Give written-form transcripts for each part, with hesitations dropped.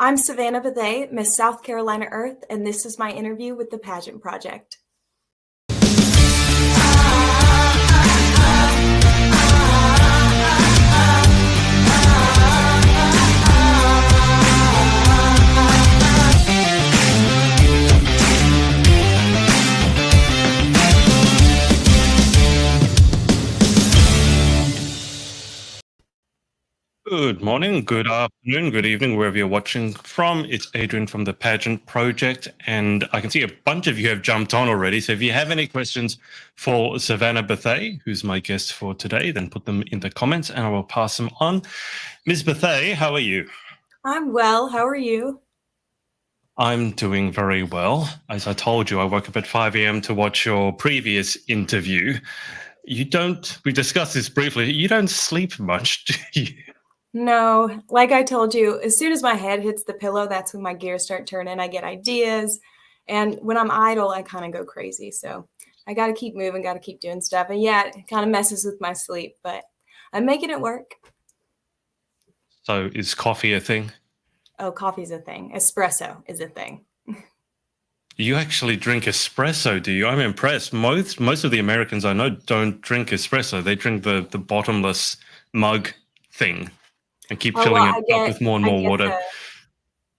I'm Savannah Bethea, Miss South Carolina Earth, and this is my interview with the Pageant Project. Good morning, good afternoon, good evening, wherever you're watching from. It's Adrian from the Pageant Project, and I can see a bunch of you have jumped on already. So if you have any questions for Savannah Bethea, who's my guest for today, then put them in the comments and I will pass them on. Ms. Bethea, how are you? I'm well. How are you? I'm doing very well. As I told you, I woke up at 5 a.m. to watch your previous interview. We discussed this briefly, you don't sleep much, do you? No, like I told you, as soon as my head hits the pillow, that's when my gears start turning. I get ideas. And when I'm idle, I kind of go crazy. So I got to keep moving, got to keep doing stuff. And yeah, it kind of messes with my sleep, but I'm making it work. So is coffee a thing? Oh, coffee's a thing. Espresso is a thing. You actually drink espresso, do you? I'm impressed. Most of the Americans I know don't drink espresso. They drink the bottomless mug thing and keep filling it up with more and more water.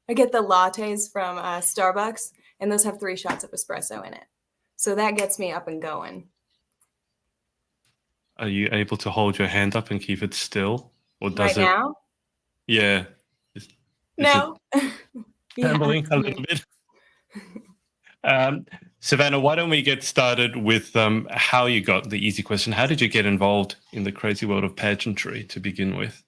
I get the lattes from Starbucks, and those have 3 shots of espresso in it. So that gets me up and going. Are you able to hold your hand up and keep it still? Or does right now? Yeah. No. Trembling a little bit. Savannah, why don't we get started with how you got the easy question. How did you get involved in the crazy world of pageantry to begin with?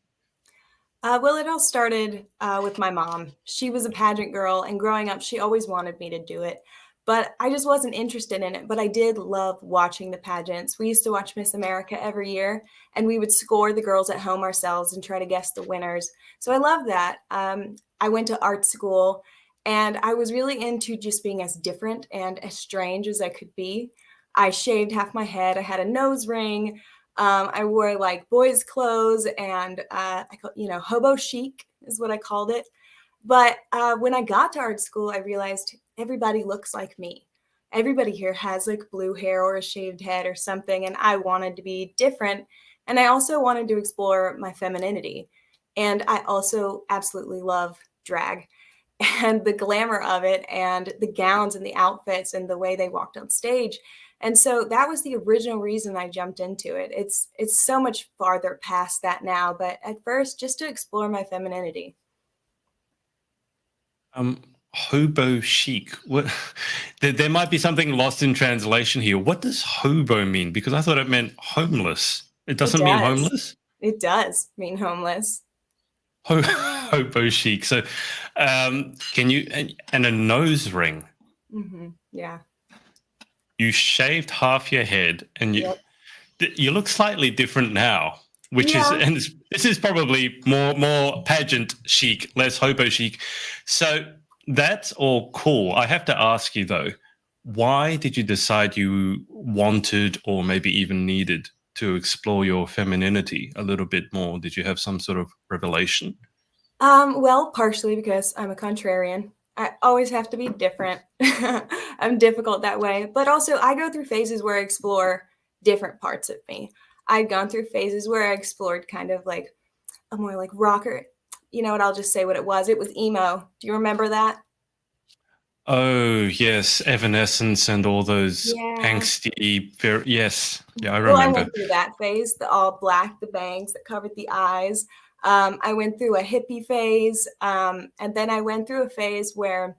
Well, it all started with my mom. She was a pageant girl, and growing up, she always wanted me to do it. But I just wasn't interested in it. But I did love watching the pageants. We used to watch Miss America every year, and we would score the girls at home ourselves and try to guess the winners. So I love that. I went to art school, and I was really into just being as different and as strange as I could be. I shaved half my head. I had a nose ring. I wore like boys' clothes and, hobo chic is what I called it. But when I got to art school, I realized everybody looks like me. Everybody here has like blue hair or a shaved head or something. And I wanted to be different. And I also wanted to explore my femininity. And I also absolutely love drag and the glamour of it and the gowns and the outfits and the way they walked on stage. And so that was the original reason I jumped into it. It's so much farther past that now, but at first, just to explore my femininity. Hobo chic. What? There might be something lost in translation here. What does hobo mean? Because I thought it meant homeless. It doesn't mean homeless? It does mean homeless. Hobo chic. So can you, and a nose ring. Mm-hmm. Yeah. You shaved half your head and you look slightly different now, which is, and this is probably more pageant chic, less hobo chic. So that's all cool. I have to ask you though, why did you decide you wanted or maybe even needed to explore your femininity a little bit more? Did you have some sort of revelation? Well, partially because I'm a contrarian. I always have to be different. I'm difficult that way. But also, I go through phases where I explore different parts of me. I've gone through phases where I explored kind of like a more like rocker. You know what? I'll just say what it was. It was emo. Do you remember that? Oh, yes. Evanescence and all those angsty. Yes. Yeah, I remember. Well, I went through that phase, the all black, the bangs that covered the eyes. I went through a hippie phase, and then I went through a phase where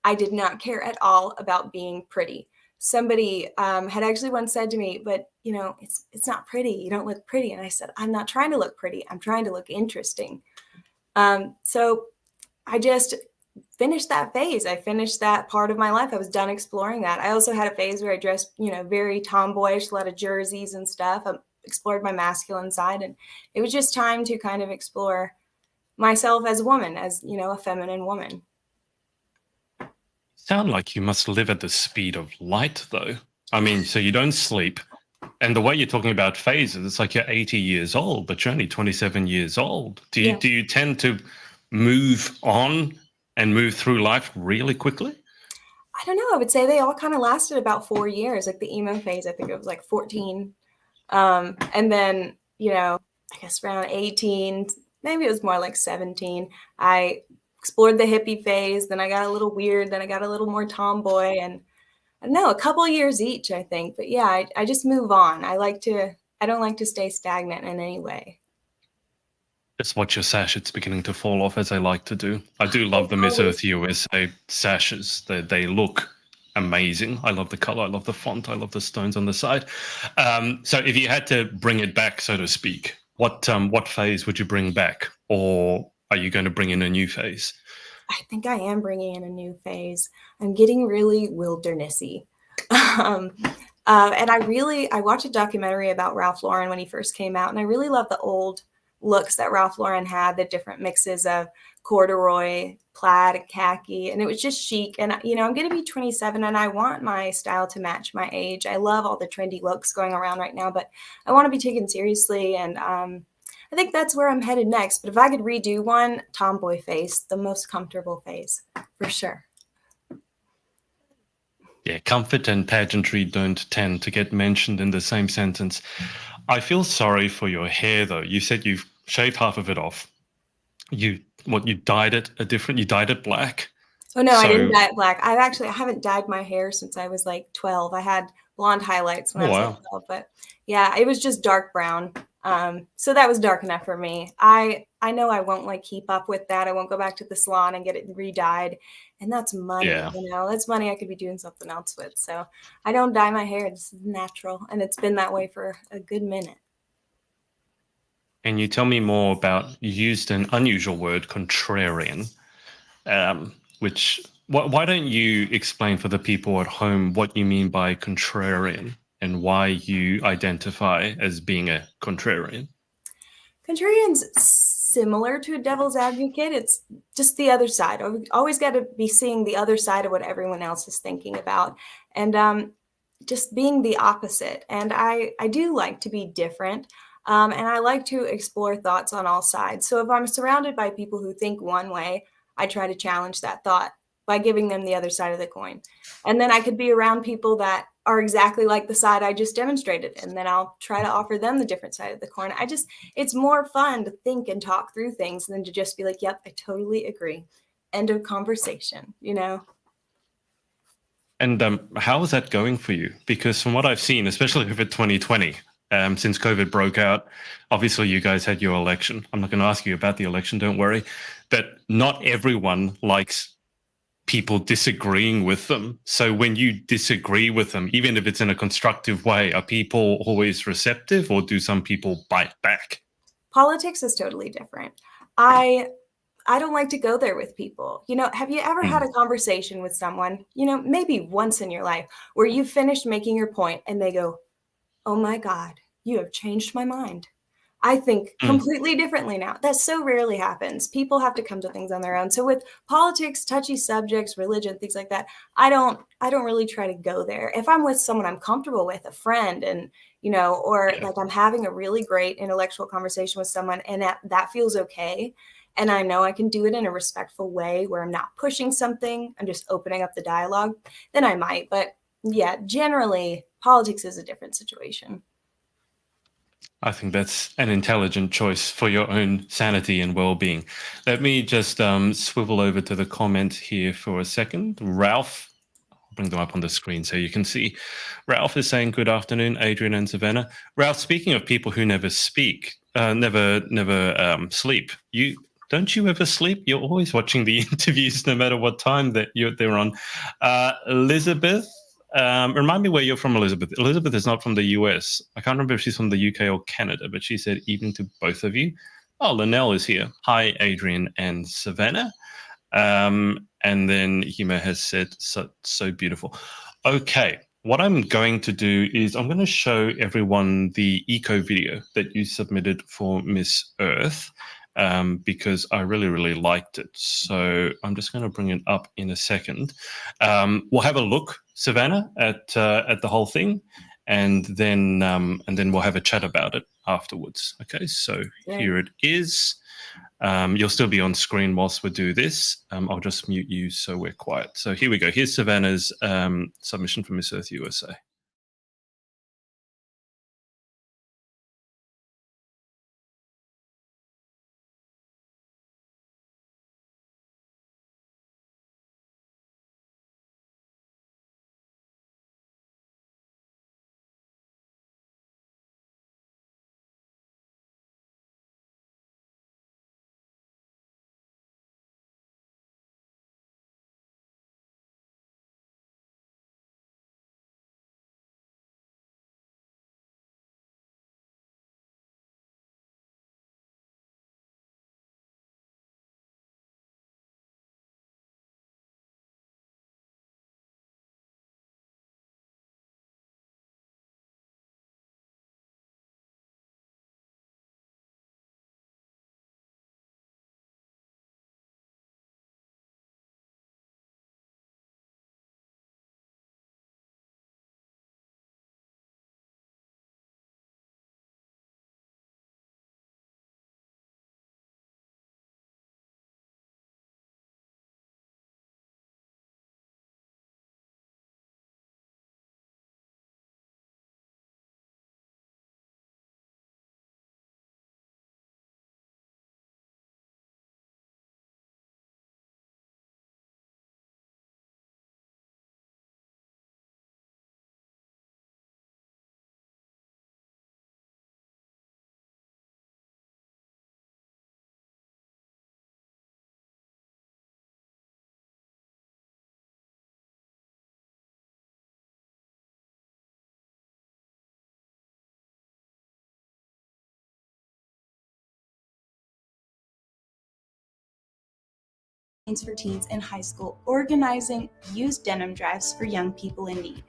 I did not care at all about being pretty. Somebody had actually once said to me, but it's not pretty. You don't look pretty. And I said, I'm not trying to look pretty. I'm trying to look interesting. So I just finished that phase. I finished that part of my life. I was done exploring that. I also had a phase where I dressed, very tomboyish, a lot of jerseys and stuff. Explored my masculine side, and it was just time to kind of explore myself as a woman, as a feminine woman. Sound like you must live at the speed of light though. I mean, so you don't sleep, and the way you're talking about phases, it's like you're 80 years old but you're only 27 years old. Do you tend to move on and move through life really quickly? I don't know. I would say they all kind of lasted about 4 years. Like the emo phase, I think it was like 14. And then, I guess around 18, maybe it was more like 17, I explored the hippie phase. Then I got a little weird. Then I got a little more tomboy. And I don't know, a couple of years each, I think. But yeah, I just move on. I don't like to stay stagnant in any way. Just watch your sash. It's beginning to fall off, as I like to do. I do love the It's Miss always Earth USA sashes. They look amazing. I love the color. I love the font. I love the stones on the side. So if you had to bring it back, so to speak, what phase would you bring back? Or are you going to bring in a new phase? I think I am bringing in a new phase. I'm getting really wildernessy. Um, and I watched a documentary about Ralph Lauren when he first came out, and I really love the old looks that Ralph Lauren had, the different mixes of corduroy, plaid, and khaki, and it was just chic. And I'm going to be 27, and I want my style to match my age. I love all the trendy looks going around right now, but I want to be taken seriously, and I think that's where I'm headed next. But if I could redo one, tomboy face, the most comfortable face, for sure. Yeah, comfort and pageantry don't tend to get mentioned in the same sentence. I feel sorry for your hair, though. You said you've shaved half of it off. You dyed it black? Oh no, I didn't So, dye it black. I haven't dyed my hair since I was like 12. I had blonde highlights when oh I was like wow. 12, but yeah, it was just dark brown. So that was dark enough for me. I know I won't like keep up with that. I won't go back to the salon and get it re-dyed. And that's money, Yeah. That's money I could be doing something else with. So I don't dye my hair. This is natural. And it's been that way for a good minute. Can you tell me more about, you used an unusual word, contrarian, why don't you explain for the people at home what you mean by contrarian and why you identify as being a contrarian? Contrarian's similar to a devil's advocate. It's just the other side. I've always got to be seeing the other side of what everyone else is thinking about, and just being the opposite. And I do like to be different, and I like to explore thoughts on all sides. So if I'm surrounded by people who think one way, I try to challenge that thought by giving them the other side of the coin. And then I could be around people that are exactly like the side I just demonstrated, and then I'll try to offer them the different side of the coin. It's more fun to think and talk through things than to just be like, yep, I totally agree. End of conversation. And how is that going for you? Because from what I've seen, especially over 2020, since COVID broke out, obviously you guys had your election. I'm not going to ask you about the election, don't worry. But not everyone likes people disagreeing with them. So when you disagree with them, even if it's in a constructive way, are people always receptive, or do some people bite back? Politics is totally different. I don't like to go there with people. Have you ever had a conversation with someone, maybe once in your life, where you finished making your point and they go, "Oh my God, you have changed my mind. I think Mm. completely differently now." That so rarely happens. People have to come to things on their own. So with politics, touchy subjects, religion, things like that, I don't really try to go there. If I'm with someone I'm comfortable with, a friend, and or Yeah. like I'm having a really great intellectual conversation with someone, and that feels okay, and I know I can do it in a respectful way where I'm not pushing something, I'm just opening up the dialogue, then I might. But yeah, generally politics is a different situation. I think that's an intelligent choice for your own sanity and well-being. Let me just swivel over to the comment here for a second. Ralph, I'll bring them up on the screen so you can see. Ralph is saying, "Good afternoon, Adrian and Savannah." Ralph, speaking of people who never never sleep, don't you ever sleep? You're always watching the interviews, no matter what time that they're on. Elizabeth. Remind me where you're from, Elizabeth. Elizabeth is not from the US. I can't remember if she's from the UK or Canada, but she said, "Evening to both of you." Oh, Linnell is here. Hi, Adrian and Savannah. And then Hima has said, so beautiful. Okay, what I'm going to do is I'm going to show everyone the eco video that you submitted for Miss Earth, because I really, really liked it. So I'm just going to bring it up in a second. We'll have a look, Savannah, at the whole thing, and then we'll have a chat about it. afterwards. Okay, so Right. here it is. You'll still be on screen whilst we do this. I'll just mute you so we're quiet. So here we go. Here's Savannah's submission from Miss Earth USA. For teens in high school, organizing used denim drives for young people in need.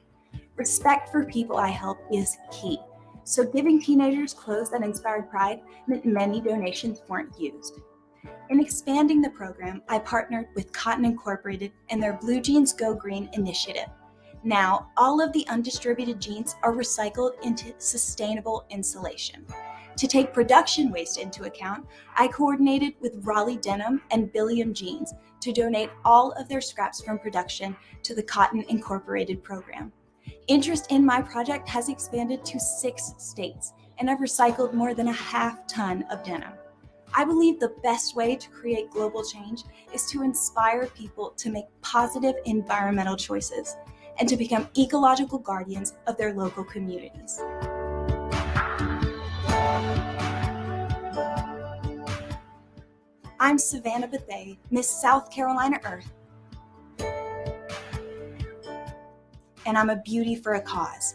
Respect for people I help is key. So giving teenagers clothes that inspired pride meant many donations weren't used. In expanding the program, I partnered with Cotton Incorporated and their Blue Jeans Go Green initiative. Now, all of the undistributed jeans are recycled into sustainable insulation. To take production waste into account, I coordinated with Raleigh Denim and Billiam jeans to donate all of their scraps from production to the Cotton Incorporated program. Interest in my project has expanded to 6 states, and I've recycled more than a half ton of denim. I believe the best way to create global change is to inspire people to make positive environmental choices and to become ecological guardians of their local communities. I'm Savannah Bethea, Miss South Carolina Earth, and I'm a beauty for a cause.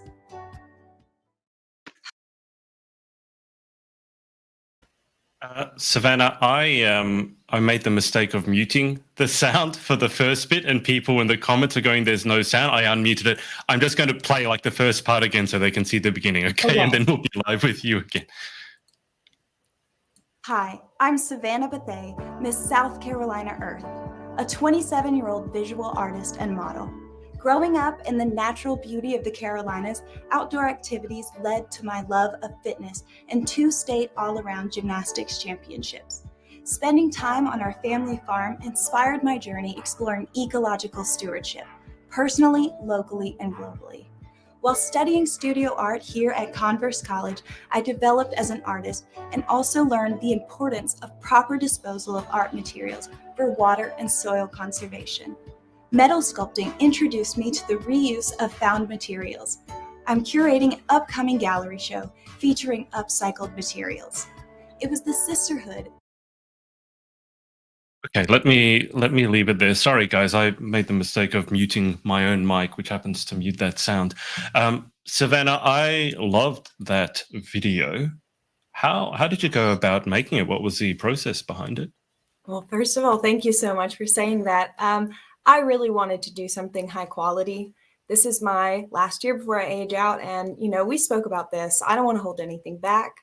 Savannah, I made the mistake of muting the sound for the first bit, and people in the comments are going, "There's no sound." I unmuted it. I'm just going to play like the first part again so they can see the beginning, okay? And then we'll be live with you again. Hi, I'm Savannah Bethea, Miss South Carolina Earth, a 27-year-old visual artist and model. Growing up in the natural beauty of the Carolinas, outdoor activities led to my love of fitness and 2 state all-around gymnastics championships. Spending time on our family farm inspired my journey exploring ecological stewardship, personally, locally, and globally. While studying studio art here at Converse College, I developed as an artist and also learned the importance of proper disposal of art materials for water and soil conservation. Metal sculpting introduced me to the reuse of found materials. I'm curating an upcoming gallery show featuring upcycled materials. It was the sisterhood. Okay, let me leave it there. Sorry, guys, I made the mistake of muting my own mic, which happens to mute that sound. Savannah, I loved that video. How did you go about making it? What was the process behind it? Well, first of all, thank you so much for saying that. I really wanted to do something high quality. This is my last year before I age out, and we spoke about this. I don't want to hold anything back.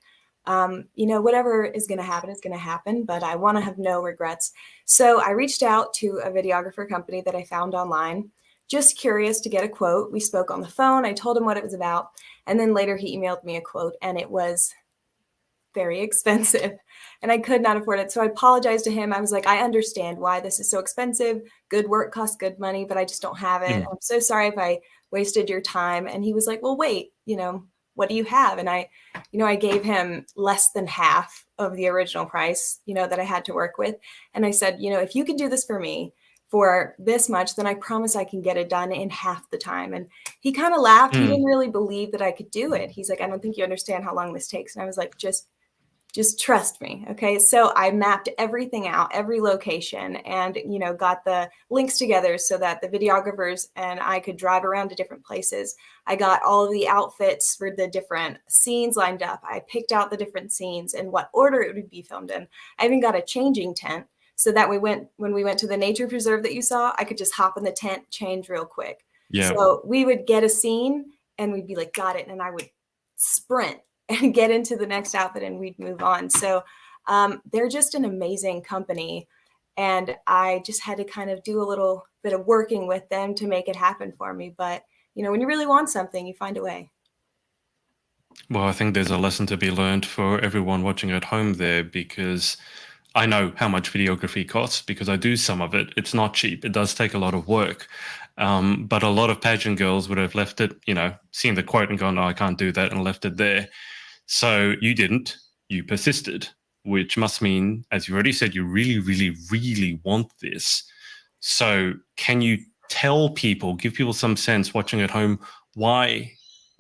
Whatever is going to happen is going to happen, but I want to have no regrets. So I reached out to a videographer company that I found online, just curious to get a quote. We spoke on the phone. I told him what it was about, and then later he emailed me a quote, and it was very expensive and I could not afford it. So I apologized to him. I was like, I understand why this is so expensive. Good work costs good money, but I just don't have it. I'm so sorry if I wasted your time. And he was like, well, wait, what do you have? And I gave him less than half of the original price, that I had to work with. And I said, if you can do this for me for this much, then I promise I can get it done in half the time. And he kind of laughed. He didn't really believe that I could do it. He's like, I don't think you understand how long this takes. And I was like, just trust me. Okay. So I mapped everything out, every location, and, got the links together so that the videographers and I could drive around to different places. I got all of the outfits for the different scenes lined up. I picked out the different scenes and what order it would be filmed in. I even got a changing tent so that when we went to the nature preserve that you saw, I could just hop in the tent, change real quick. Yeah. So we would get a scene and we'd be like, got it. And I would sprint and get into the next outfit and we'd move on. So they're just an amazing company. And I just had to kind of do a little bit of working with them to make it happen for me. But, when you really want something, you find a way. Well, I think there's a lesson to be learned for everyone watching at home there, because I know how much videography costs because I do some of it. It's not cheap. It does take a lot of work. But a lot of pageant girls would have left it, seen the quote and gone, no, I can't do that, and left it there. So you didn't. You persisted, which must mean, as you already said, you really, really, really want this. So can you tell people, give people some sense watching at home, why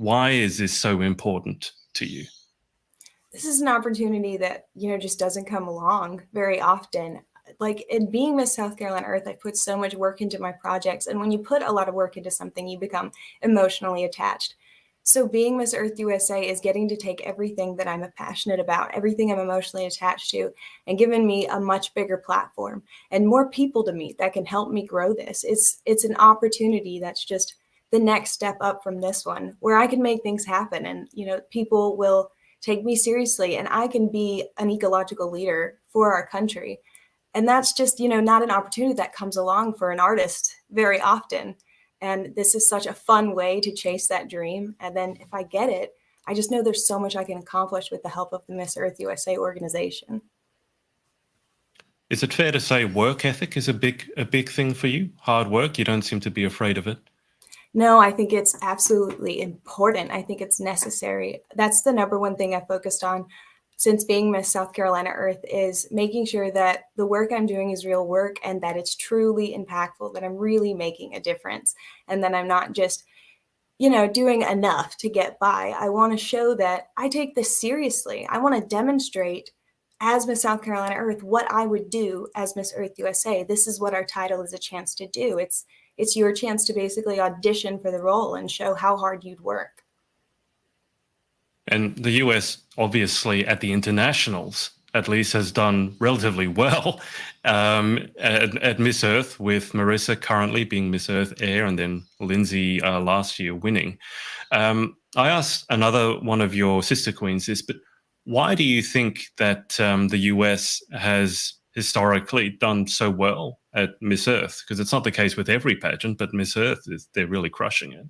is this so important to you? This is an opportunity that, just doesn't come along very often. Like in being Miss South Carolina Earth, I put so much work into my projects. And when you put a lot of work into something, you become emotionally attached. So being Miss Earth USA is getting to take everything that I'm passionate about, everything I'm emotionally attached to, and giving me a much bigger platform and more people to meet that can help me grow this. It's an opportunity that's just the next step up from this one, where I can make things happen and, people will take me seriously and I can be an ecological leader for our country. And that's just, not an opportunity that comes along for an artist very often. And this is such a fun way to chase that dream. And then if I get it, I just know there's so much I can accomplish with the help of the Miss Earth USA organization. Is it fair to say work ethic is a big thing for you? Hard work? You don't seem to be afraid of it. No, I think it's absolutely important. I think it's necessary. That's the number one thing I focused on since being Miss South Carolina Earth, is making sure that the work I'm doing is real work and that it's truly impactful, that I'm really making a difference, and that I'm not just, doing enough to get by. I want to show that I take this seriously. I want to demonstrate as Miss South Carolina Earth what I would do as Miss Earth USA. This is what our title is a chance to do. It's your chance to basically audition for the role and show how hard you'd work. And the US, obviously, at the internationals, at least, has done relatively well at Miss Earth, with Marissa currently being Miss Earth Air and then Lindsay last year winning. I asked another one of your sister queens this, but why do you think that the US has historically done so well at Miss Earth? Because it's not the case with every pageant, but Miss Earth, they're really crushing it.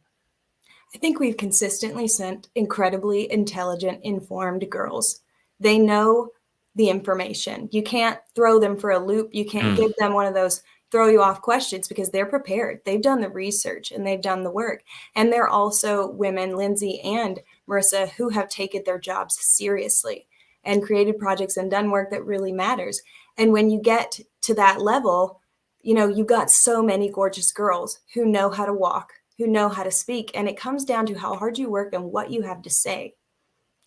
I think we've consistently sent incredibly intelligent, informed girls. They know the information. You can't throw them for a loop. You can't give them one of those throw you off questions because they're prepared. They've done the research and they've done the work. And they're also women, Lindsay and Marissa, who have taken their jobs seriously and created projects and done work that really matters. And when you get to that level, you've got so many gorgeous girls who know how to walk, who know how to speak. And it comes down to how hard you work and what you have to say.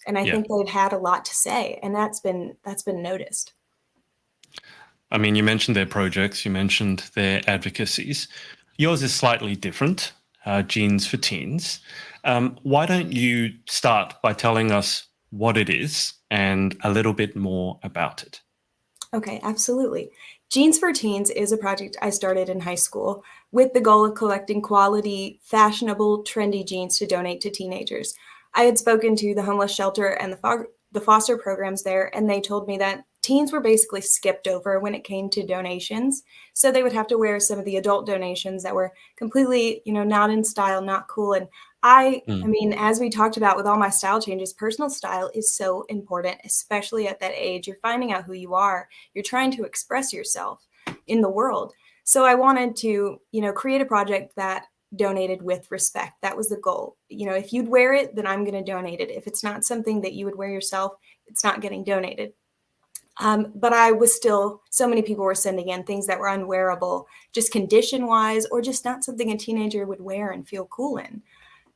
And I think they've had a lot to say, and that's been noticed. I mean, you mentioned their projects, you mentioned their advocacies. Yours is slightly different, Jeans for Teens. Why don't you start by telling us what it is and a little bit more about it? Okay, absolutely. Jeans for Teens is a project I started in high school with the goal of collecting quality, fashionable, trendy jeans to donate to teenagers. I had spoken to the homeless shelter and the foster programs there, and they told me that teens were basically skipped over when it came to donations. So they would have to wear some of the adult donations that were completely, not in style, not cool. And I mean, as we talked about with all my style changes, personal style is so important, especially at that age. You're finding out who you are. You're trying to express yourself in the world. So I wanted to, create a project that donated with respect. That was the goal. If you'd wear it, then I'm going to donate it. If it's not something that you would wear yourself, it's not getting donated. But I was still, so many people were sending in things that were unwearable, just condition wise, or just not something a teenager would wear and feel cool in.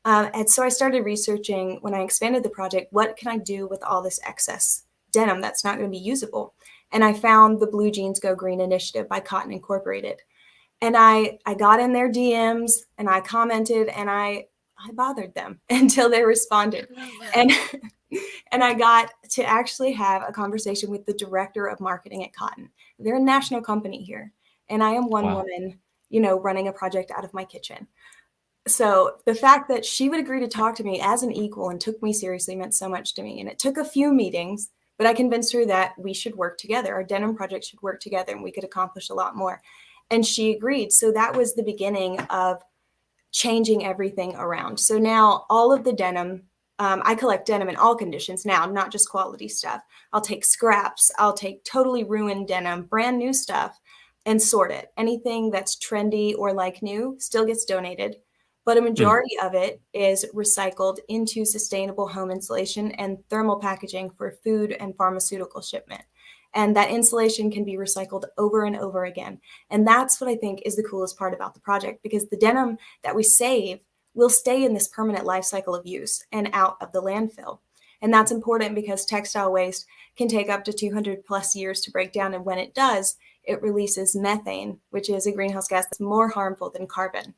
And so I started researching when I expanded the project, what can I do with all this excess denim that's not going to be usable? And I found the Blue Jeans Go Green initiative by Cotton Incorporated. And I got in their DMs and I commented and I bothered them until they responded. And and I got to actually have a conversation with the director of marketing at Cotton. They're a national company here. And I am one Wow. woman, running a project out of my kitchen. So the fact that she would agree to talk to me as an equal and took me seriously meant so much to me. And it took a few meetings, but I convinced her that we should work together. Our denim project should work together and we could accomplish a lot more. And she agreed. So that was the beginning of changing everything around. So now all of the denim, I collect denim in all conditions now, not just quality stuff. I'll take scraps, I'll take totally ruined denim, brand new stuff, and sort it. Anything that's trendy or like new still gets donated, but a majority of it is recycled into sustainable home insulation and thermal packaging for food and pharmaceutical shipment. And that insulation can be recycled over and over again. And that's what I think is the coolest part about the project, because the denim that we save will stay in this permanent life cycle of use and out of the landfill. And that's important because textile waste can take up to 200 plus years to break down. And when it does, it releases methane, which is a greenhouse gas that's more harmful than carbon.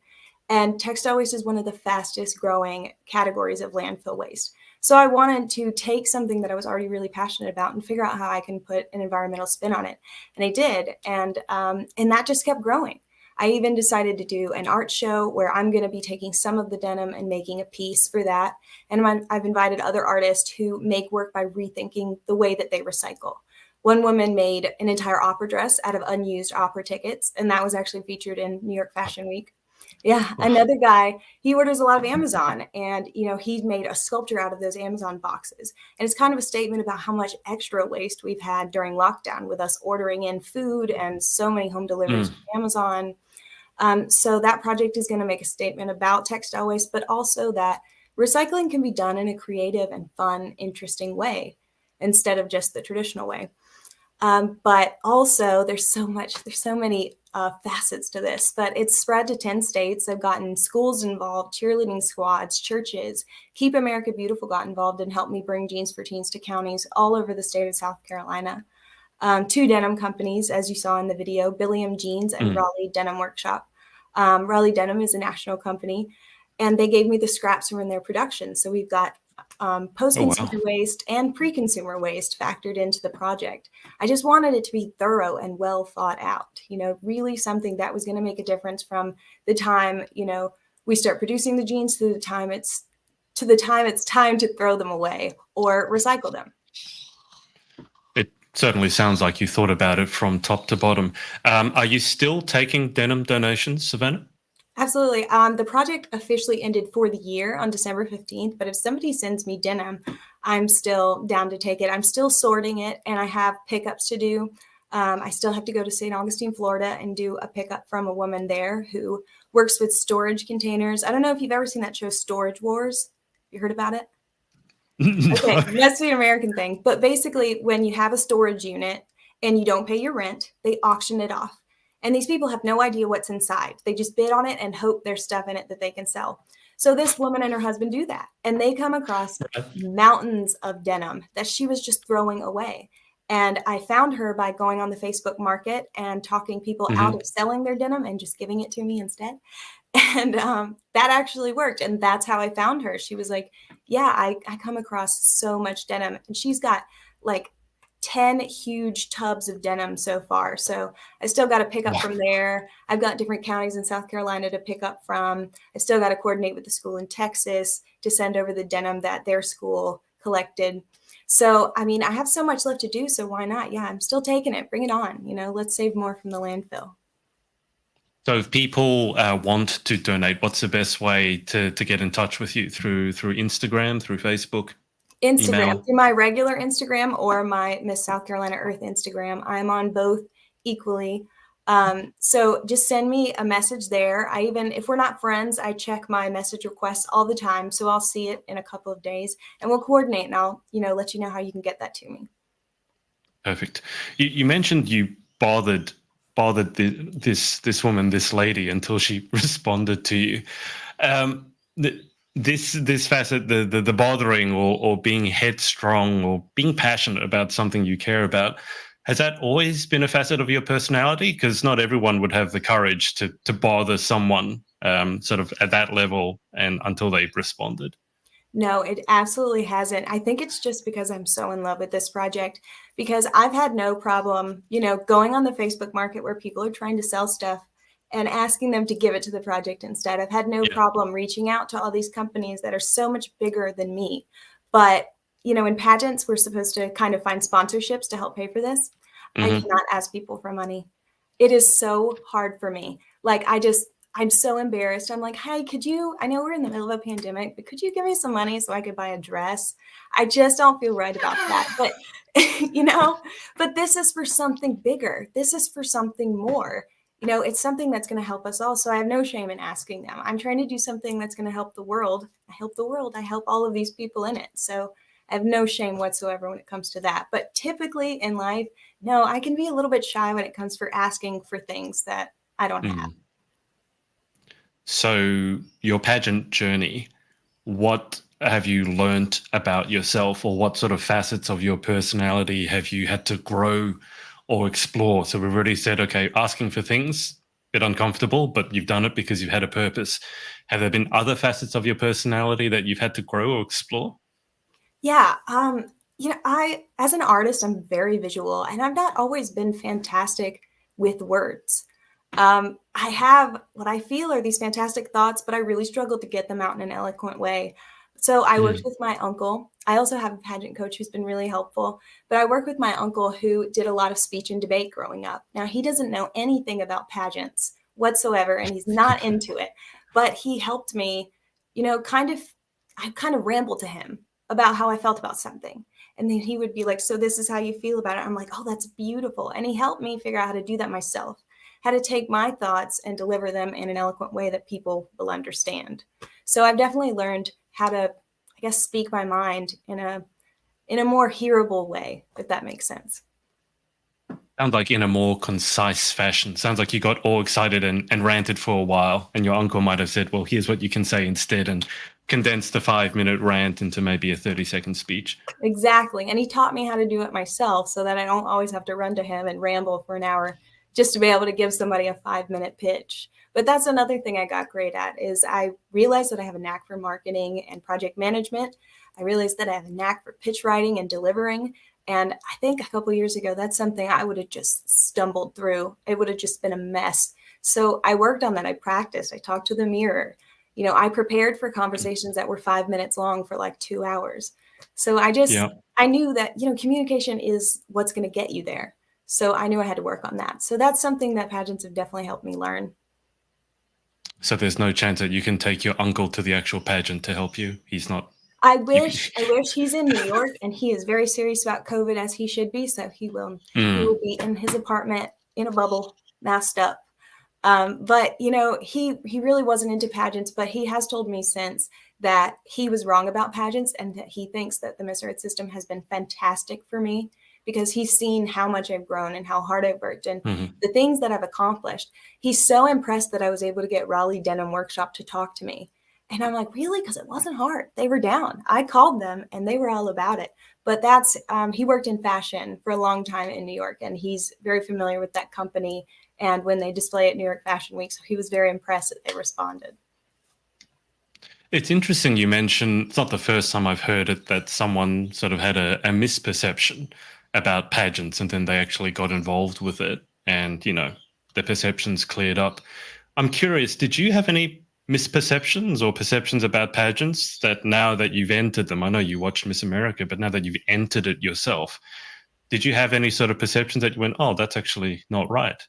And textile waste is one of the fastest growing categories of landfill waste. So I wanted to take something that I was already really passionate about and figure out how I can put an environmental spin on it. And I did. And that just kept growing. I even decided to do an art show where I'm going to be taking some of the denim and making a piece for that. And I've invited other artists who make work by rethinking the way that they recycle. One woman made an entire opera dress out of unused opera tickets, and that was actually featured in New York Fashion Week. Yeah, another guy, he orders a lot of Amazon, and he's made a sculpture out of those Amazon boxes. And it's kind of a statement about how much extra waste we've had during lockdown with us ordering in food and so many home deliveries from Amazon. So that project is going to make a statement about textile waste, but also that recycling can be done in a creative and fun, interesting way instead of just the traditional way. But also there's so many facets to this, but it's spread to 10 states. I've gotten schools involved, cheerleading squads, churches. Keep America Beautiful got involved and helped me bring Jeans for Teens to counties all over the state of South Carolina. 2 denim companies, as you saw in the video, Billiam Jeans and Raleigh Denim Workshop. Raleigh Denim is a national company, and they gave me the scraps from their production. So we've got post-consumer waste and pre-consumer waste factored into the project. I just wanted it to be thorough and well thought out, really something that was going to make a difference from the time, we start producing the jeans to the time it's time to throw them away or recycle them. It certainly sounds like you thought about it from top to bottom. Are you still taking denim donations, Savannah? Absolutely. The project officially ended for the year on December 15th, but if somebody sends me denim, I'm still down to take it. I'm still sorting it, and I have pickups to do. I still have to go to St. Augustine, Florida, and do a pickup from a woman there who works with storage containers. I don't know if you've ever seen that show, Storage Wars. You heard about it? No. Okay, that's the American thing. But basically, when you have a storage unit and you don't pay your rent, they auction it off. And these people have no idea what's inside. They just bid on it and hope there's stuff in it that they can sell. So this woman and her husband do that. And they come across mountains of denim that she was just throwing away. And I found her by going on the Facebook market and talking people out of selling their denim and just giving it to me instead. And that actually worked. And that's how I found her. She was like, yeah, I come across so much denim. And she's got like 10 huge tubs of denim so far. So I still got to pick up from there. I've got different counties in South Carolina to pick up from. I still got to coordinate with the school in Texas to send over the denim that their school collected. So, I mean, I have so much left to do. So why not? Yeah, I'm still taking it. Bring it on. Let's save more from the landfill. So if people want to donate, what's the best way to get in touch with you? Through Instagram, through Facebook, Instagram, email? through my regular Instagram or my Miss South Carolina Earth Instagram. I'm on both equally. So just send me a message there. I even, if we're not friends, I check my message requests all the time. So I'll see it in a couple of days and we'll coordinate and I'll, let you know how you can get that to me. Perfect. You mentioned you bothered this woman, this lady, until she responded to you. This facet, the bothering or being headstrong or being passionate about something you care about, has that always been a facet of your personality? Because not everyone would have the courage to bother someone sort of at that level and until they've responded. No, it absolutely hasn't. I think it's just because I'm so in love with this project because I've had no problem, going on the Facebook market where people are trying to sell stuff and asking them to give it to the project instead. I've had no Yeah. problem reaching out to all these companies that are so much bigger than me. But, in pageants, we're supposed to kind of find sponsorships to help pay for this. I Mm-hmm. cannot ask people for money. It is so hard for me. Like, I'm so embarrassed. I'm like, hey, I know we're in the middle of a pandemic, but could you give me some money so I could buy a dress? I just don't feel right about that. But, but this is for something bigger. This is for something more. It's something that's going to help us all. So I have no shame in asking them. I'm trying to do something that's going to help the world. I help the world. I help all of these people in it. So I have no shame whatsoever when it comes to that. But typically in life, no, I can be a little bit shy when it comes for asking for things that I don't have. So your pageant journey, what have you learnt about yourself, or what sort of facets of your personality have you had to grow or explore? So we've already said, okay, asking for things, a bit uncomfortable, but you've done it because you've had a purpose. Have there been other facets of your personality that you've had to grow or explore? Yeah. As an artist, I'm very visual and I've not always been fantastic with words. I have what I feel are these fantastic thoughts, but I really struggle to get them out in an eloquent way. So I worked with my uncle. I also have a pageant coach who's been really helpful, but I work with my uncle who did a lot of speech and debate growing up. Now, he doesn't know anything about pageants whatsoever, and he's not into it, but he helped me, I kind of rambled to him about how I felt about something. And then he would be like, so this is how you feel about it. I'm like, oh, that's beautiful. And he helped me figure out how to do that myself, how to take my thoughts and deliver them in an eloquent way that people will understand. So I've definitely learned how to, I guess, speak my mind in a more hearable way, if that makes sense. Sounds like in a more concise fashion. Sounds like you got all excited and ranted for a while, and your uncle might have said, well, here's what you can say instead, and condensed the 5-minute rant into maybe a 30-second speech. Exactly. And he taught me how to do it myself so that I don't always have to run to him and ramble for an hour just to be able to give somebody a 5-minute pitch. But that's another thing I got great at is I realized that I have a knack for marketing and project management. I realized that I have a knack for pitch writing and delivering. And I think a couple of years ago, that's something I would have just stumbled through. It would have just been a mess. So I worked on that. I practiced. I talked to the mirror. I prepared for conversations that were 5 minutes long for like 2 hours. So Yeah. I knew that, communication is what's going to get you there. So I knew I had to work on that. So that's something that pageants have definitely helped me learn. So there's no chance that you can take your uncle to the actual pageant to help you. He's not. I wish he's in New York and he is very serious about COVID as he should be. So he will be in his apartment in a bubble, masked up. But he really wasn't into pageants, but he has told me since that he was wrong about pageants and that he thinks that the Miss Earth system has been fantastic for me because he's seen how much I've grown and how hard I've worked and the things that I've accomplished. He's so impressed that I was able to get Raleigh Denim Workshop to talk to me. And I'm like, really? Because it wasn't hard. They were down. I called them and they were all about it. But he worked in fashion for a long time in New York and he's very familiar with that company and when they display at New York Fashion Week. So he was very impressed that they responded. It's interesting you mentioned, it's not the first time I've heard it, that someone sort of had a misperception about pageants and then they actually got involved with it and, the perceptions cleared up. I'm curious, did you have any misperceptions or perceptions about pageants that now that you've entered them? I know you watched Miss America, but now that you've entered it yourself, did you have any sort of perceptions that you went, oh, that's actually not right?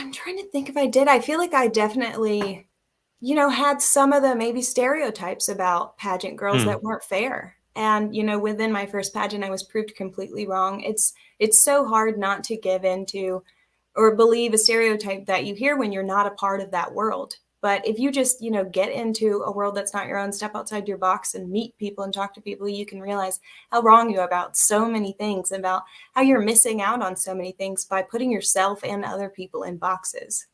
I'm trying to think if I did. I feel like I definitely, had some of the maybe stereotypes about pageant girls Hmm. that weren't fair. And, within my first pageant, I was proved completely wrong. It's so hard not to give into or believe a stereotype that you hear when you're not a part of that world. But if you just, get into a world that's not your own, step outside your box and meet people and talk to people, you can realize how wrong you are about so many things, about how you're missing out on so many things by putting yourself and other people in boxes.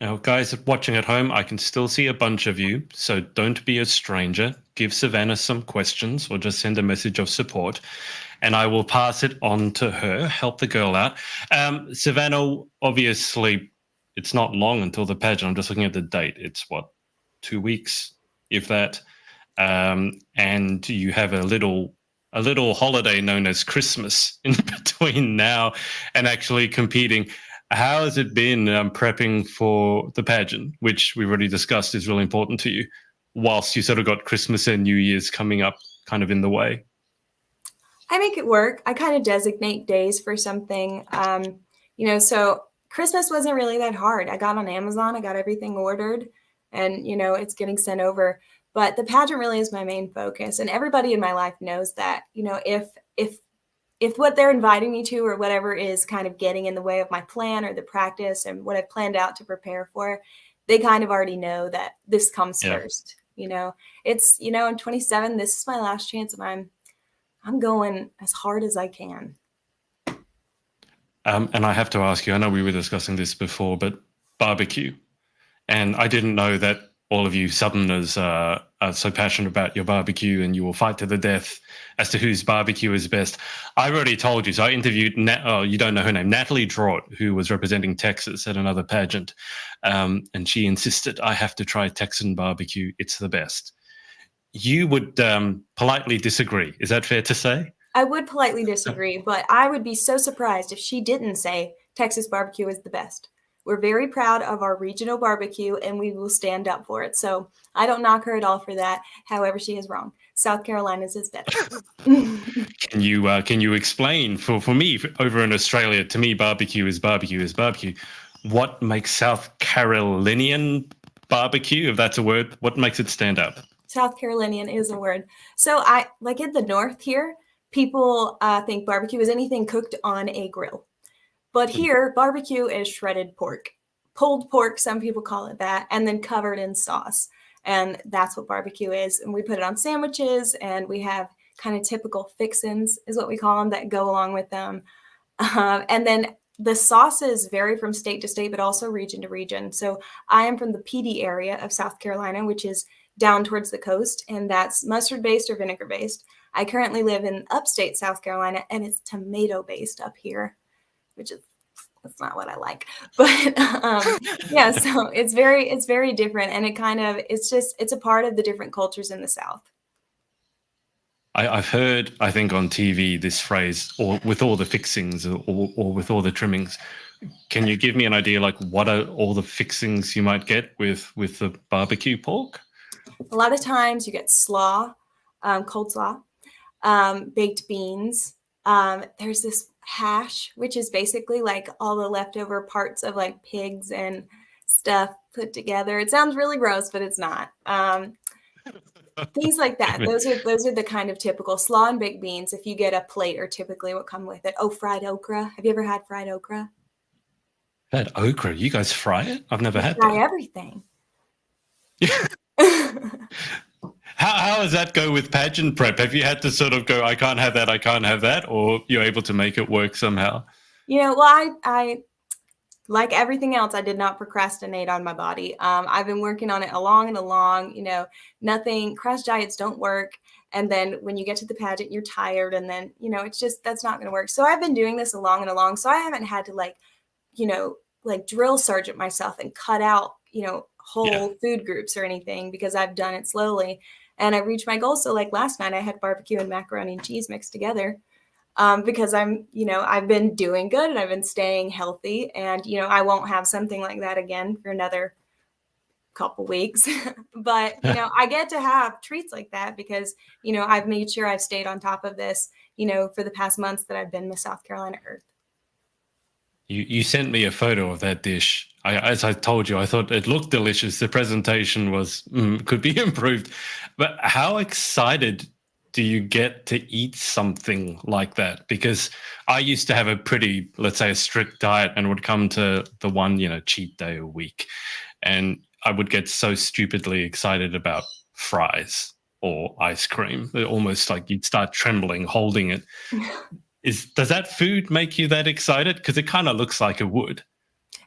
Now, guys watching at home, I can still see a bunch of you, so don't be a stranger. Give Savannah some questions or just send a message of support, and I will pass it on to her. Help the girl out. Savannah, obviously, it's not long until the pageant. I'm just looking at the date. It's what, 2 weeks, if that. And you have a little holiday known as Christmas in between now and actually competing. How has it been prepping for the pageant, which we've already discussed is really important to you, whilst you sort of got Christmas and New Year's coming up kind of in the way? I make it work. I kind of designate days for something. So Christmas wasn't really that hard. I got on Amazon, I got everything ordered, and it's getting sent over. But the pageant really is my main focus, and everybody in my life knows that. If what they're inviting me to or whatever is kind of getting in the way of my plan or the practice and what I've planned out to prepare for, they kind of already know that this comes Yeah. first. It's I'm 27. This is my last chance, and I'm going as hard as I can. And I have to ask you, I know we were discussing this before, but barbecue. And I didn't know that all of you Southerners are so passionate about your barbecue and you will fight to the death as to whose barbecue is best. I've already told you. So I interviewed, you don't know her name, Natalie Draught, who was representing Texas at another pageant. And she insisted, I have to try Texan barbecue. It's the best. You would politely disagree. Is that fair to say? I would politely disagree, but I would be so surprised if she didn't say Texas barbecue is the best. We're very proud of our regional barbecue and we will stand up for it. So I don't knock her at all for that. However, she is wrong. South Carolina's is better. Can you explain for me over in Australia? To me, barbecue is barbecue is barbecue. What makes South Carolinian barbecue, if that's a word, what makes it stand out? South Carolinian is a word. So I like in the north here, people think barbecue is anything cooked on a grill. But here, barbecue is shredded pork, pulled pork, some people call it that, and then covered in sauce. And that's what barbecue is. And we put it on sandwiches, and we have kind of typical fixins, is what we call them, that go along with them. And then the sauces vary from state to state, but also region to region. So I am from the PD area of South Carolina, which is down towards the coast, and that's mustard based or vinegar based. I currently live in upstate South Carolina, and it's tomato based up here, which is that's not what I like. But yeah, so it's very different, and it kind of it's a part of the different cultures in the South. I've heard, I think, on TV this phrase, or with all the fixings, or with all the trimmings. Can you give me an idea, like what are all the fixings you might get with the barbecue pork? A lot of times you get slaw, cold slaw, baked beans. There's this hash, which is basically like all the leftover parts of like pigs and stuff put together. It sounds really gross, but it's not. Things like that. Those are the kind of typical slaw and baked beans. If you get a plate, or typically what come with it. Oh, fried okra. Have you ever had fried okra? That okra, you guys fry it? I've never We had fry that. everything. How does that go with pageant prep? Have you had to sort of go, I can't have that, I can't have that, or you're able to make it work somehow? Well, I like everything else, I did not procrastinate on my body. I've been working on it along and along. Nothing, crash diets don't work. And then when you get to the pageant, you're tired. And then, it's just, that's not going to work. So I've been doing this along and along. So I haven't had to like drill sergeant myself and cut out, whole food groups or anything, because I've done it slowly and I reached my goal. So like last night I had barbecue and macaroni and cheese mixed together. Because I've been doing good and I've been staying healthy, and, I won't have something like that again for another couple weeks. But, I get to have treats like that because, I've made sure I've stayed on top of this, for the past months that I've been Miss South Carolina Earth. You sent me a photo of that dish. As I told you, I thought it looked delicious. The presentation could be improved. But how excited do you get to eat something like that? Because I used to have a pretty, let's say, a strict diet, and would come to the one, cheat day a week. And I would get so stupidly excited about fries or ice cream. Almost like you'd start trembling holding it. Does that food make you that excited? Because it kind of looks like it would.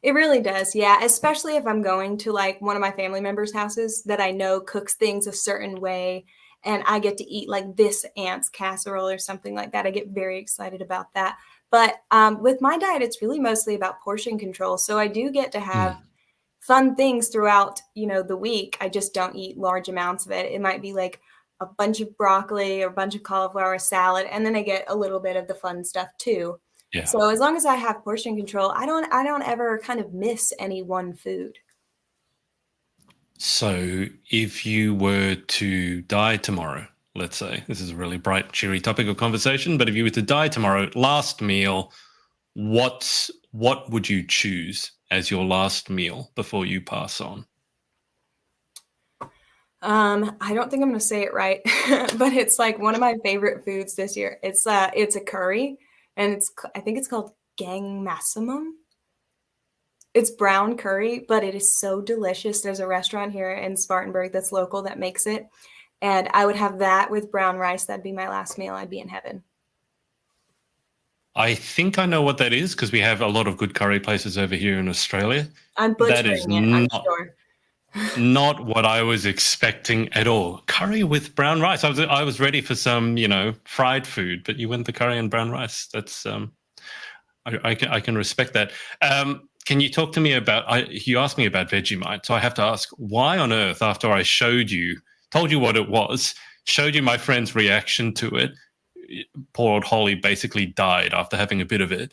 It really does, yeah, especially if I'm going to, like, one of my family members' houses that I know cooks things a certain way, and I get to eat, like, this aunt's casserole or something like that. I get very excited about that. But, with my diet, it's really mostly about portion control, so I do get to have Mm, fun things throughout, the week. I just don't eat large amounts of it. It might be, like, a bunch of broccoli or a bunch of cauliflower salad, and then I get a little bit of the fun stuff too. yeah. So as long as I have portion control, I don't ever kind of miss any one food. So if you were to die tomorrow, let's say, this is a really bright, cheery topic of conversation, but if you were to die tomorrow, last meal, what would you choose as your last meal before you pass on? I don't think I'm gonna say it right, but it's like one of my favorite foods this year. It's a curry, and I think it's called gang massamum. It's brown curry, but it is so delicious. There's a restaurant here in Spartanburg that's local that makes it, and I would have that with brown rice. That'd be my last meal. I'd be in heaven. I think I know what that is because we have a lot of good curry places over here in Australia. I'm That is butchering it, I'm sure. not what I was expecting at all. Curry with brown rice. I was ready for some, fried food, but you went the curry and brown rice. That's I can respect that. Can you talk to me about? You asked me about Vegemite, so I have to ask, why on earth, after I told you what it was, showed you my friend's reaction to it, poor old Holly basically died after having a bit of it.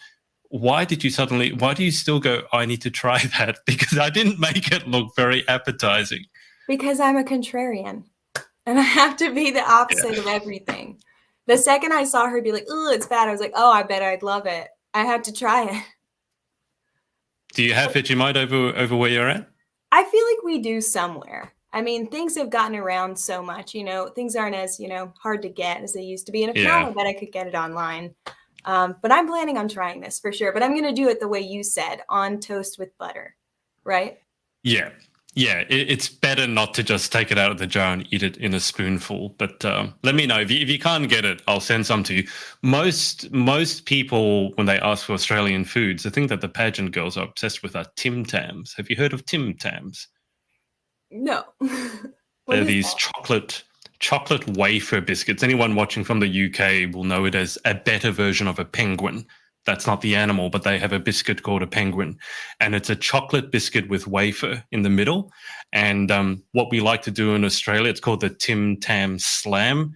Why do you still go, I need to try that? Because I didn't make it look very appetizing. Because I'm a contrarian, and I have to be the opposite Yeah. of everything. The second I saw her be like, "Ooh, it's bad," I was like, "Oh, I bet I'd love it." I had to try it. Do you have Vegemite over where you're at? I feel like we do somewhere. I mean, things have gotten around so much, things aren't as, hard to get as they used to be. And if not, Yeah. I bet I could get it online. But I'm planning on trying this for sure. But I'm going to do it the way you said, on toast with butter, right? Yeah. Yeah, it's better not to just take it out of the jar and eat it in a spoonful. But let me know if you can't get it. I'll send some to you. Most people, when they ask for Australian foods, the thing that the pageant girls are obsessed with are Tim Tams. Have you heard of Tim Tams? No. What They're is these that? chocolate wafer biscuits. Anyone watching from the UK will know it as a better version of a penguin. That's not the animal, but they have a biscuit called a penguin, and it's a chocolate biscuit with wafer in the middle. And what we like to do in Australia, it's called the Tim Tam Slam.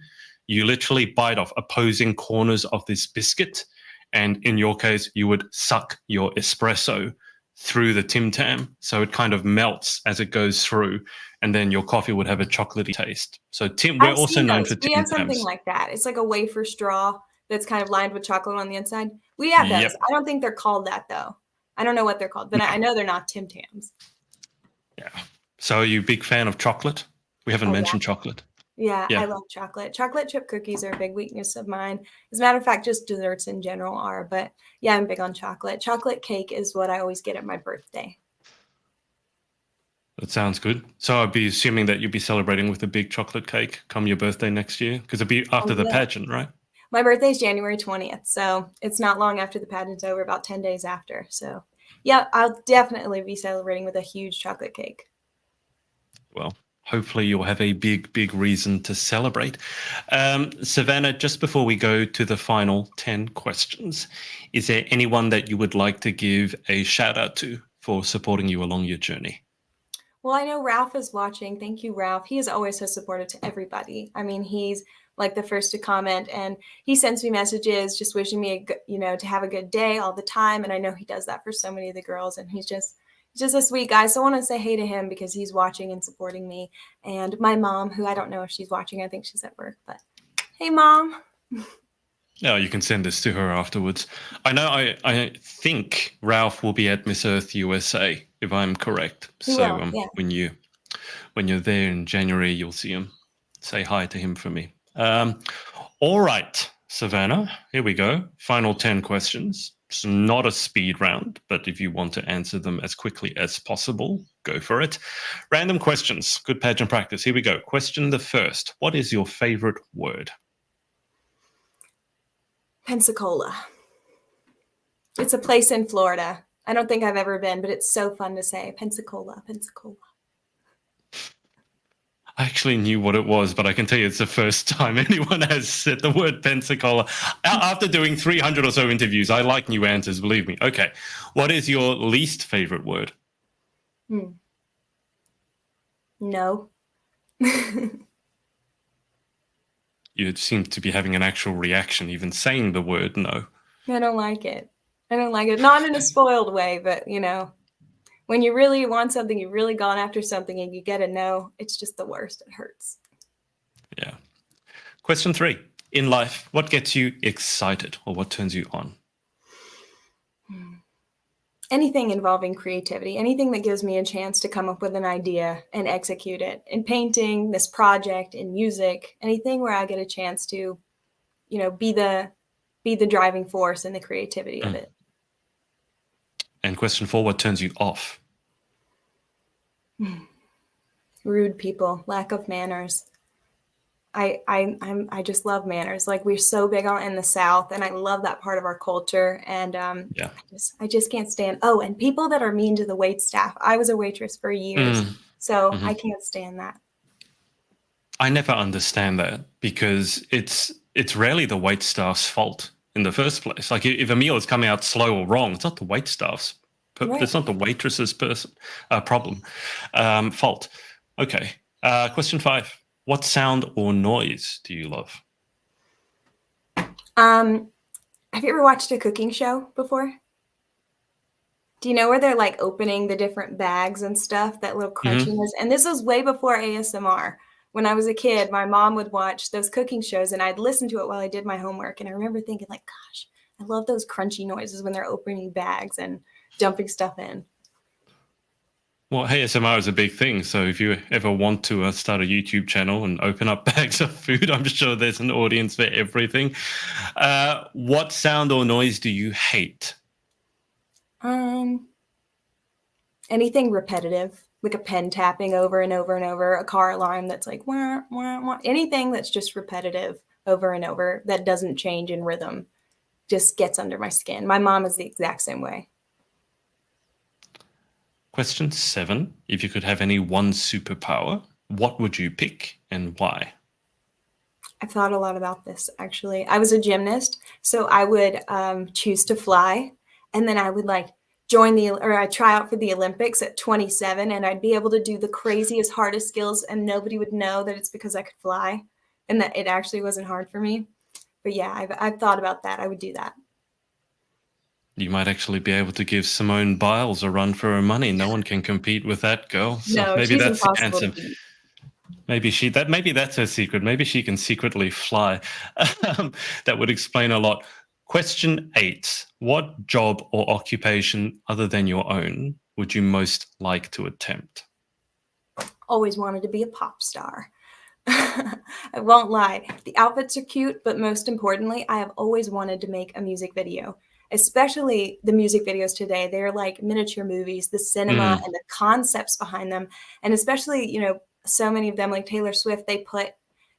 You literally bite off opposing corners of this biscuit, and in your case, you would suck your espresso through the Tim Tam, so it kind of melts as it goes through, and then your coffee would have a chocolatey taste. So we're I've also seen known those. for We Tim have something Tams. like that. It's like a wafer straw that's kind of lined with chocolate on the inside. We have those. Yep. I don't think they're called that though. I don't know what they're called, but I know they're not Tim Tams. Yeah. So are you a big fan of chocolate? We haven't Oh yeah. mentioned chocolate. Yeah, I Yeah. love chocolate. Chocolate chip cookies are a big weakness of mine. As a matter of fact, just desserts in general are, but yeah, I'm big on chocolate. Chocolate cake is what I always get at my birthday. That sounds good. So I'd be assuming that you'll be celebrating with a big chocolate cake come your birthday next year, because it'll be Oh after the yeah. pageant, right? My birthday is January 20th, so it's not long after the pageant's over, about 10 days after. So, yeah, I'll definitely be celebrating with a huge chocolate cake. Well, hopefully you'll have a big reason to celebrate. Savannah, just before we go to the final 10 questions, is there anyone that you would like to give a shout out to for supporting you along your journey? Well, I know Ralph is watching. Thank you, Ralph. He is always so supportive to everybody. I mean, he's like the first to comment, and he sends me messages just wishing me to have a good day all the time. And I know he does that for so many of the girls, and he's just a sweet guy. So I want to say hey to him because he's watching and supporting me. And my mom, who I don't know if she's watching, I think she's at work, but hey, Mom. No, you can send this to her afterwards. I know. I think Ralph will be at Miss Earth USA, if I'm correct. He So will, yeah. when you're there in January, you'll see him. Say hi to him for me. All right, Savannah. Here we go. Final 10 questions. It's not a speed round, but if you want to answer them as quickly as possible, go for it. Random questions. Good pageant practice. Here we go. Question the first. What is your favorite word? Pensacola. It's a place in Florida. I don't think I've ever been, but it's so fun to say. Pensacola, Pensacola. I actually knew what it was, but I can tell you it's the first time anyone has said the word Pensacola. After doing 300 or so interviews, I like new answers, believe me. Okay. What is your least favorite word? No. You seem to be having an actual reaction, even saying the word no. I don't like it. I don't like it. Not in a spoiled way, but when you really want something, you've really gone after something and you get a no, it's just the worst. It hurts. Yeah. Question 3. In life, what gets you excited or what turns you on? Anything involving creativity, anything that gives me a chance to come up with an idea and execute it. In painting, this project, in music, anything where I get a chance to, be the driving force and the creativity of it. And question 4, what turns you off? Rude people, lack of manners. I just love manners. Like, we're so big on it in the South, and I love that part of our culture. And I just can't stand. Oh, and people that are mean to the wait staff. I was a waitress for years, so I can't stand that. I never understand that because it's rarely the wait staff's fault in the first place. Like, if a meal is coming out slow or wrong, it's not the wait staff's. Right. It's not the waitress's problem, fault. Okay. Question 5. What sound or noise do you love? Have you ever watched a cooking show before? Do you know where they're like opening the different bags and stuff, that little crunchiness? And this was way before ASMR. When I was a kid, my mom would watch those cooking shows and I'd listen to it while I did my homework. And I remember thinking, like, gosh, I love those crunchy noises when they're opening bags and dumping stuff in. Well, ASMR is a big thing. So if you ever want to start a YouTube channel and open up bags of food, I'm sure there's an audience for everything. What sound or noise do you hate? Anything repetitive, like a pen tapping over and over and over, a car alarm that's like, wah, wah, wah. Anything that's just repetitive over and over that doesn't change in rhythm just gets under my skin. My mom is the exact same way. Question 7. If you could have any one superpower, what would you pick and why? I've thought a lot about this, actually. I was a gymnast, so I would choose to fly, and then I would I'd try out for the Olympics at 27, and I'd be able to do the craziest, hardest skills, and nobody would know that it's because I could fly, and that it actually wasn't hard for me. But yeah, I've thought about that. I would do that. You might actually be able to give Simone Biles a run for her money. No one can compete with that girl. So No, maybe she's that's the impossible answer. to beat. Maybe that's her secret. Maybe she can secretly fly. That would explain a lot. Question 8. What job or occupation other than your own would you most like to attempt? Always wanted to be a pop star. I won't lie. The outfits are cute, but most importantly, I have always wanted to make a music video, especially the music videos today. They're like miniature movies, the cinema and the concepts behind them. And especially, so many of them, like Taylor Swift, they put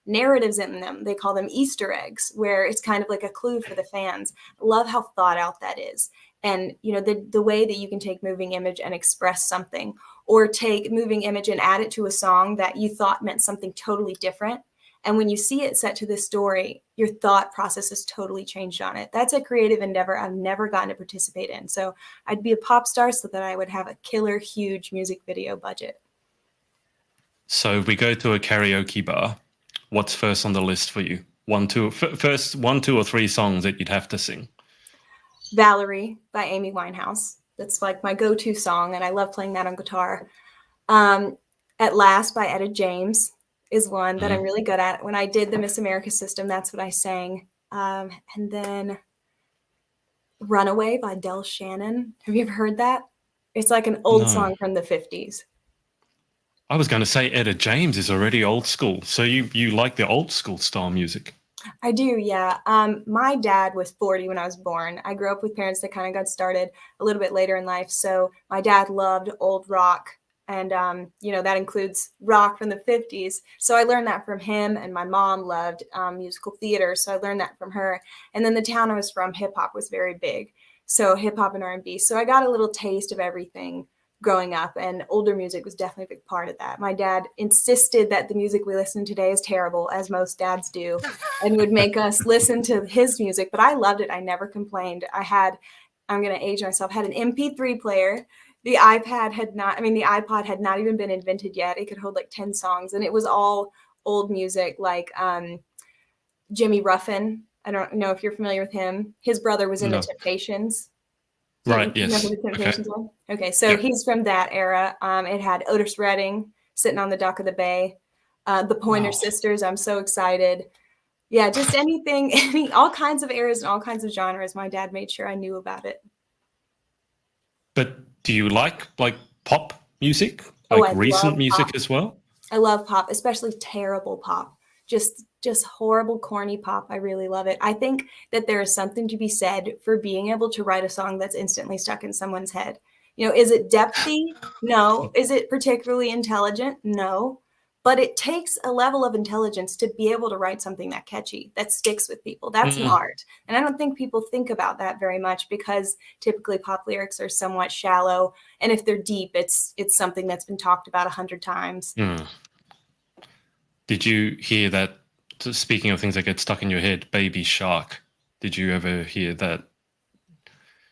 narratives in them. They call them Easter eggs, where it's kind of like a clue for the fans. I love how thought out that is. And, the way that you can take moving image and express something, or take moving image and add it to a song that you thought meant something totally different. And when you see it set to this story, your thought process is totally changed on it. That's a creative endeavor I've never gotten to participate in. So I'd be a pop star so that I would have a killer, huge music video budget. So if we go to a karaoke bar, what's first on the list for you? First 1, 2, or 3 songs that you'd have to sing. Valerie by Amy Winehouse. That's like my go-to song, and I love playing that on guitar. At Last by Etta James is one that I'm really good at. When I did the Miss America system, that's what I sang. And then Runaway by Del Shannon. Have you ever heard that? It's like an old No. song from the 50s. I was going to say Etta James is already old school. So you like the old school style music? I do, yeah. My dad was 40 when I was born. I grew up with parents that kind of got started a little bit later in life. So my dad loved old rock, and that includes rock from the 50s. So I learned that from him, and my mom loved musical theater, so I learned that from her. And then the town I was from, hip hop was very big, so hip hop and R&B. So I got a little taste of everything growing up, and older music was definitely a big part of that. My dad insisted that the music we listen to today is terrible, as most dads do, and would make us listen to his music, but I loved it. I never complained. I'm going to age myself, had an MP3 player. The iPod had not even been invented yet. It could hold like 10 songs, and it was all old music, like Jimmy Ruffin. I don't know if you're familiar with him. His brother was in the No. Temptations. Right. You know Yes. who the Temptations Okay. are? Okay, so Yep. he's from that era. It had Otis Redding sitting on the dock of the bay. The Pointer Wow. Sisters. I'm so excited. Yeah, just anything, all kinds of eras and all kinds of genres. My dad made sure I knew about it. But do you like pop music, Oh, like I recent love music pop. as well? I love pop, especially terrible pop. Just horrible, corny pop. I really love it. I think that there is something to be said for being able to write a song that's instantly stuck in someone's head. Is it depthy? No. Is it particularly intelligent? No. But it takes a level of intelligence to be able to write something that catchy, that sticks with people. That's an art. And I don't think people think about that very much, because typically pop lyrics are somewhat shallow. And if they're deep, it's something that's been talked about 100 times. Mm. Did you hear that? Speaking of things that get stuck in your head, Baby Shark. Did you ever hear that?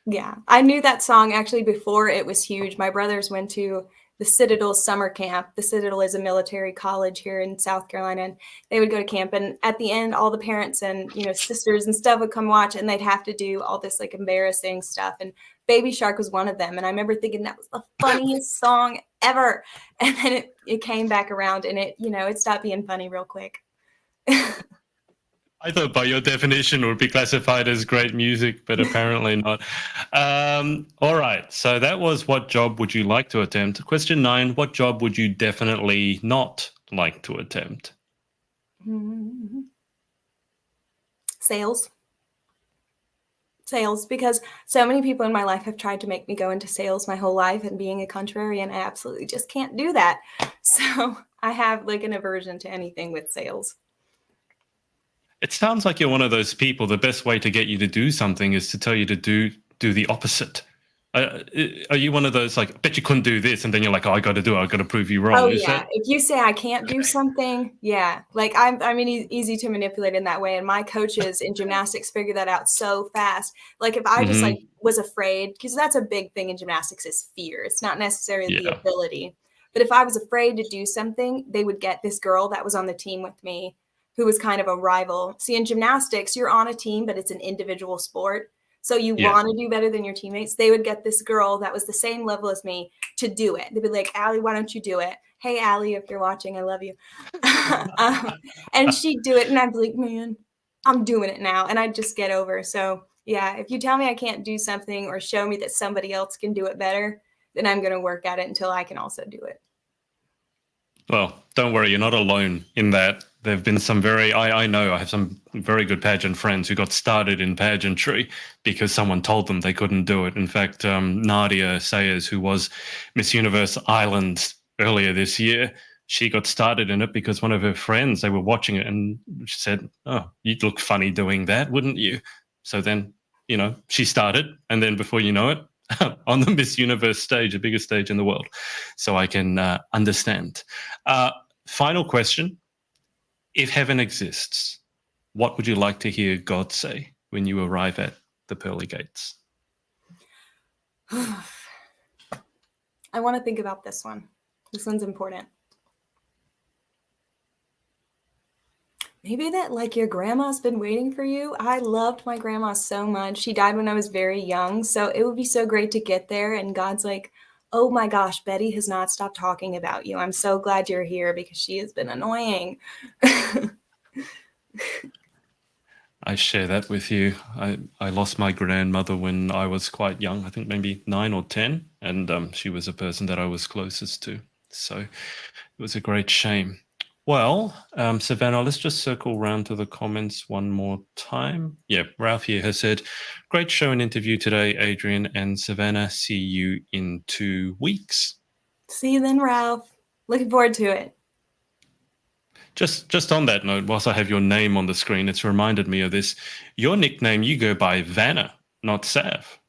Yeah, I knew that song actually before it was huge. My brothers went to the Citadel summer camp. The Citadel is a military college here in South Carolina, and they would go to camp. And at the end, all the parents and sisters and stuff would come watch, and they'd have to do all this like embarrassing stuff. And Baby Shark was one of them. And I remember thinking that was the funniest song ever. And then it came back around, and it stopped being funny real quick. I thought by your definition it would be classified as great music, but apparently not. All right. So that was, what job would you like to attempt? Question 9, what job would you definitely not like to attempt? Sales. Sales, because so many people in my life have tried to make me go into sales my whole life, and being a contrarian, I absolutely just can't do that. So I have like an aversion to anything with sales. It sounds like you're one of those people. The best way to get you to do something is to tell you to do the opposite. Are you one of those, like, I bet you couldn't do this, and then you're like, oh, I got to do it. I got to prove you wrong. Oh Is yeah, that? if you say I can't do something, yeah, like I'm easy to manipulate in that way, and my coaches in gymnastics figure that out so fast. Like if I just like was afraid, because that's a big thing in gymnastics is fear. It's not necessarily the Yeah. ability, but if I was afraid to do something, they would get this girl that was on the team with me, who was kind of a rival. See, in gymnastics, you're on a team, but it's an individual sport. So you Yeah. want to do better than your teammates. They would get this girl that was the same level as me to do it. They'd be like, Allie, why don't you do it? Hey, Allie, if you're watching, I love you. And she'd do it, and I'd be like, man, I'm doing it now. And I'd just get over. So yeah, if you tell me I can't do something or show me that somebody else can do it better, then I'm going to work at it until I can also do it. Well, don't worry, you're not alone in that. There have been some I know I have some very good pageant friends who got started in pageantry because someone told them they couldn't do it. In fact, Nadia Sayers, who was Miss Universe Ireland earlier this year, she got started in it because one of her friends, they were watching it, and she said, oh, you'd look funny doing that, wouldn't you? So then, she started, and then before you know it, on the Miss Universe stage, the biggest stage in the world. So I can understand. Final question. If heaven exists, what would you like to hear God say when you arrive at the pearly gates? I want to think about this one. This one's important. Maybe that, like, your grandma's been waiting for you. I loved my grandma so much. She died when I was very young, so it would be so great to get there, and God's like, oh my gosh, Betty has not stopped talking about you. I'm so glad you're here because she has been annoying. I share that with you. I lost my grandmother when I was quite young, I think maybe 9 or 10, and she was a person that I was closest to. So it was a great shame. Well, Savannah, let's just circle around to the comments one more time. Yeah, Ralph here has said, great show and interview today, Adrian and Savannah. See you in 2 weeks. See you then, Ralph. Looking forward to it. Just on that note, whilst I have your name on the screen, it's reminded me of this. Your nickname, you go by Vanna, not Sav.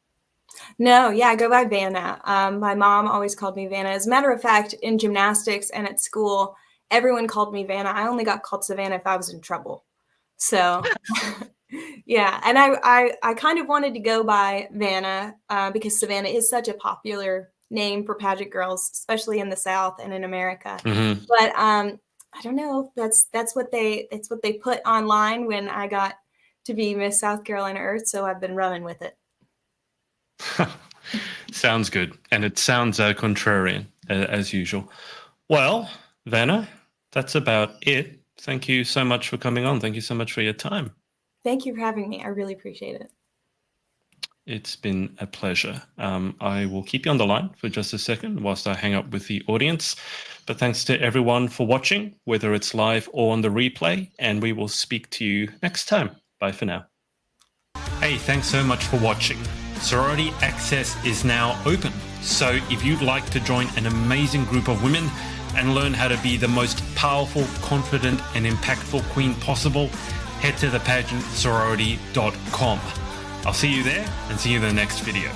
No, yeah, I go by Vanna. My mom always called me Vanna. As a matter of fact, in gymnastics and at school, everyone called me Vanna. I only got called Savannah if I was in trouble. So, yeah, and I kind of wanted to go by Vanna because Savannah is such a popular name for pageant girls, especially in the South and in America. Mm-hmm. But I don't know. That's what they put online when I got to be Miss South Carolina Earth. So I've been running with it. Sounds good, and it sounds contrarian as usual. Well, Vanna, that's about it. Thank you so much for coming on. Thank you so much for your time. Thank you for having me. I really appreciate it. It's been a pleasure. I will keep you on the line for just a second whilst I hang up with the audience. But thanks to everyone for watching, whether it's live or on the replay, and we will speak to you next time. Bye for now. Hey, thanks so much for watching. Sorority Access is now open. So if you'd like to join an amazing group of women and learn how to be the most powerful, confident, and impactful queen possible, head to thepageantsorority.com. I'll see you there and see you in the next video.